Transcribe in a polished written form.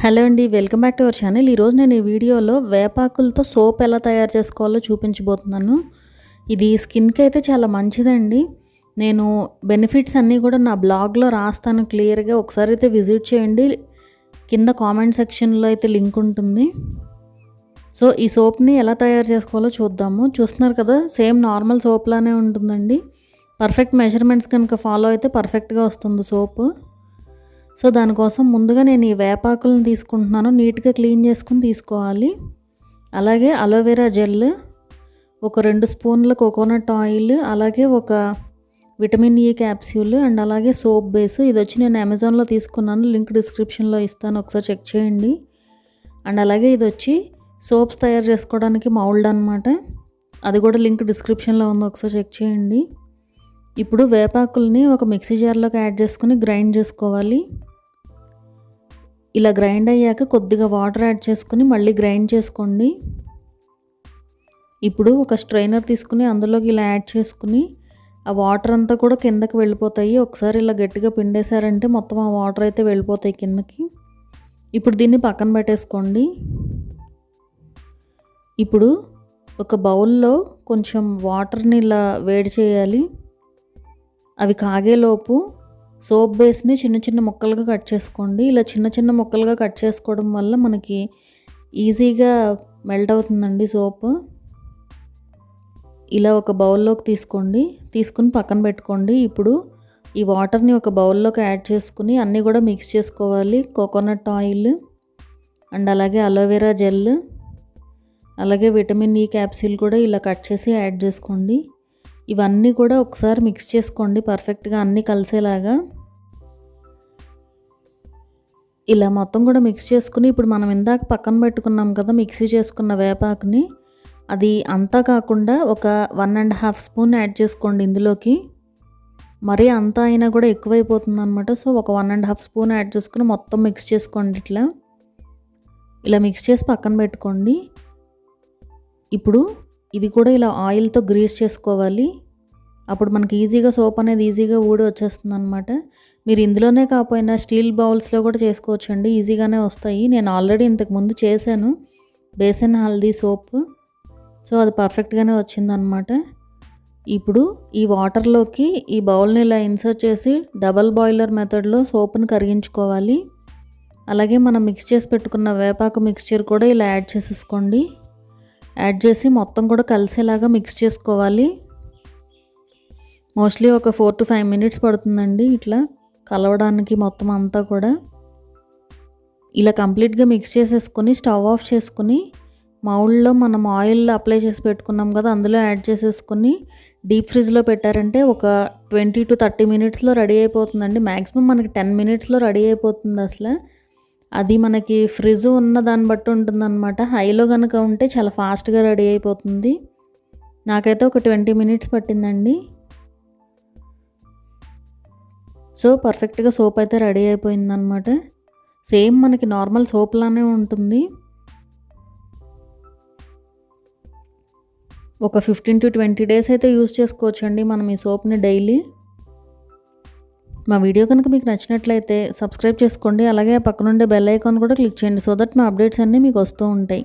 Hello అండి, welcome back to our channel. ఈరోజు నేను ఈ వీడియోలో వేపాకులతో సోప్ ఎలా తయారు చేసుకోవాలో చూపించబోతున్నాను. ఇది స్కిన్కి అయితే చాలా మంచిదండి. నేను బెనిఫిట్స్ అన్నీ కూడా నా బ్లాగ్లో రాస్తాను క్లియర్గా. ఒకసారి అయితే విజిట్ చేయండి. కింద కామెంట్ సెక్షన్లో అయితే లింక్ ఉంటుంది. సో ఈ సోప్ని ఎలా తయారు చేసుకోవాలో చూద్దాము. చూస్తున్నారు కదా, సేమ్ నార్మల్ సోప్ లానే ఉంటుందండి. పర్ఫెక్ట్ మెజర్మెంట్స్ కనుక ఫాలో అయితే పర్ఫెక్ట్గా వస్తుంది సోపు. సో దానికోసం ముందుగా నేను ఈ వేపాకులను తీసుకుంటున్నాను. నీట్గా క్లీన్ చేసుకుని తీసుకోవాలి. అలాగే అలోవెరా జెల్, ఒక 2 స్పూన్ల కోకోనట్ ఆయిల్, అలాగే ఒక విటమిన్ ఈ క్యాప్సూల్ అండ్ అలాగే సోప్ బేస్. ఇది వచ్చి నేను అమెజాన్లో తీసుకున్నాను. లింక్ డిస్క్రిప్షన్లో ఇస్తాను, ఒకసారి చెక్ చేయండి. అండ్ అలాగే ఇది వచ్చి సోప్స్ తయారు చేసుకోవడానికి మౌల్డ్ అనమాట. అది కూడా లింక్ డిస్క్రిప్షన్లో ఉంది, ఒకసారి చెక్ చేయండి. ఇప్పుడు వేపాకుల్ని ఒక మిక్సీ జార్లోకి యాడ్ చేసుకుని గ్రైండ్ చేసుకోవాలి. ఇలా గ్రైండ్ అయ్యాక కొద్దిగా వాటర్ యాడ్ చేసుకుని మళ్ళీ గ్రైండ్ చేసుకోండి. ఇప్పుడు ఒక స్ట్రైనర్ తీసుకుని అందులోకి ఇలా యాడ్ చేసుకుని ఆ వాటర్ అంతా కూడా కిందకి వెళ్ళిపోతాయి. ఒకసారి ఇలా గట్టిగా పిండేశారంటే మొత్తం ఆ వాటర్ అయితే వెళ్ళిపోతాయి కిందకి. ఇప్పుడు దీన్ని పక్కన పెట్టేసుకోండి. ఇప్పుడు ఒక బౌల్లో కొంచెం వాటర్ని ఇలా వేడి చేయాలి. అవి కాగేలోపు సోప్ బేస్ని చిన్న చిన్న ముక్కలుగా కట్ చేసుకోండి. ఇలా చిన్న చిన్న ముక్కలుగా కట్ చేసుకోవడం వల్ల మనకి ఈజీగా మెల్ట్ అవుతుందండి సోప్. ఇలా ఒక బౌల్లోకి తీసుకోండి, తీసుకుని పక్కన పెట్టుకోండి. ఇప్పుడు ఈ వాటర్ని ఒక బౌల్లోకి యాడ్ చేసుకుని అన్నీ కూడా మిక్స్ చేసుకోవాలి. కోకోనట్ ఆయిల్ అండ్ అలాగే అలోవెరా జెల్, అలాగే విటమిన్ ఈ క్యాప్సూల్ కూడా ఇలా కట్ చేసి యాడ్ చేసుకోండి. ఇవన్నీ కూడా ఒకసారి మిక్స్ చేసుకోండి పర్ఫెక్ట్గా అన్నీ కలిసేలాగా. ఇలా మొత్తం కూడా మిక్స్ చేసుకుని ఇప్పుడు మనం ఇందాక పక్కన పెట్టుకున్నాం కదా మిక్సీ చేసుకున్న వేపాకుని, అది అంతా కాకుండా ఒక 1.5 స్పూన్ యాడ్ చేసుకోండి ఇందులోకి. మరీ అంతా అయినా కూడా ఎక్కువైపోతుంది అనమాట. సో ఒక 1.5 స్పూన్ యాడ్ చేసుకుని మొత్తం మిక్స్ చేసుకోండి. ఇలా మిక్స్ చేసి పక్కన పెట్టుకోండి. ఇప్పుడు ఇది కూడా ఇలా ఆయిల్తో గ్రీస్ చేసుకోవాలి. అప్పుడు మనకి ఈజీగా సోప్ అనేది ఈజీగా ఊడి వచ్చేస్తుంది అనమాట. మీరు ఇందులోనే కాకపోయినా స్టీల్ బౌల్స్లో కూడా చేసుకోవచ్చండి, ఈజీగానే వస్తాయి. నేను ఆల్రెడీ ఇంతకుముందు చేశాను బేసన్ హల్దీ సోప్. సో అది పర్ఫెక్ట్గానే వచ్చిందనమాట. ఇప్పుడు ఈ వాటర్లోకి ఈ బౌల్ని ఇలా ఇన్సర్ట్ చేసి డబల్ బాయిలర్ మెథడ్లో సోప్ని కరిగించుకోవాలి. అలాగే మనం మిక్స్ చేసి పెట్టుకున్న వేపాకు మిక్స్చర్ కూడా ఇలా యాడ్ చేసేసుకోండి. యాడ్ చేసి మొత్తం కూడా కలిసేలాగా మిక్స్ చేసుకోవాలి. మోస్ట్లీ ఒక 4 to 5 మినిట్స్ పడుతుందండి ఇట్లా కలవడానికి మొత్తం అంతా కూడా. ఇలా కంప్లీట్గా మిక్స్ చేసేసుకొని స్టవ్ ఆఫ్ చేసుకుని మౌల్డ్లో మనం ఆయిల్ అప్లై చేసి పెట్టుకున్నాం కదా అందులో యాడ్ చేసేసుకొని డీప్ ఫ్రిడ్జ్లో పెట్టారంటే ఒక 20 to 30 మినిట్స్లో రెడీ అయిపోతుందండి. మ్యాక్సిమం మనకి 10 మినిట్స్లో రెడీ అయిపోతుంది. అసలు అది మనకి ఫ్రిడ్జ్ ఉన్న దాన్ని బట్టి ఉంటుందన్నమాట. హైలో కనుక ఉంటే చాలా ఫాస్ట్గా రెడీ అయిపోతుంది. నాకైతే ఒక 20 మినిట్స్ పట్టిందండి. సో పర్ఫెక్ట్గా సోప్ అయితే రెడీ అయిపోయిందనమాట. సేమ్ మనకి నార్మల్ సోప్ లానే ఉంటుంది. ఒక 15 to 20 డేస్ అయితే యూజ్ చేసుకోవచ్చండి మనం ఈ సోప్ని డైలీ. మా వీడియో కనుక మీకు నచ్చినట్లయితే సబ్స్క్రైబ్ చేసుకోండి. అలాగే పక్కనుండే బెల్ ఐకాన్ కూడా క్లిక్ చేయండి. సో దట్ మా అప్డేట్స్ అన్నీ మీకు వస్తూ ఉంటాయి.